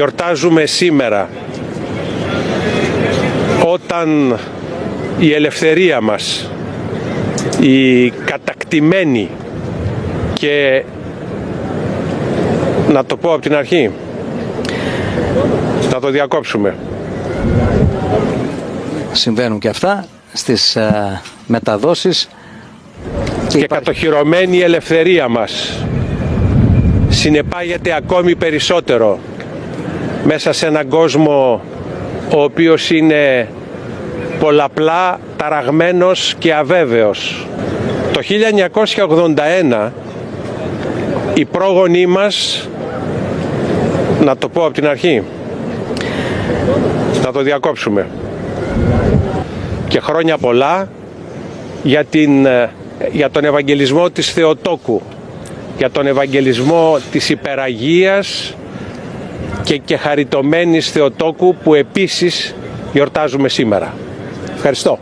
Γιορτάζουμε σήμερα όταν η ελευθερία μας, η κατακτημένη και, να το πω από την αρχή, να το διακόψουμε. Συμβαίνουν και αυτά στις μεταδόσεις Και κατοχυρωμένη η ελευθερία μας συνεπάγεται ακόμη περισσότερο μέσα σε έναν κόσμο ο οποίος είναι πολλαπλά ταραγμένος και αβέβαιος. Το 1981 οι πρόγονοί μας, να το πω από την αρχή, να το διακόψουμε, και χρόνια πολλά για τον Ευαγγελισμό της Θεοτόκου, για τον Ευαγγελισμό της Υπεραγίας και χαριτωμένης Θεοτόκου που επίσης γιορτάζουμε σήμερα. Ευχαριστώ.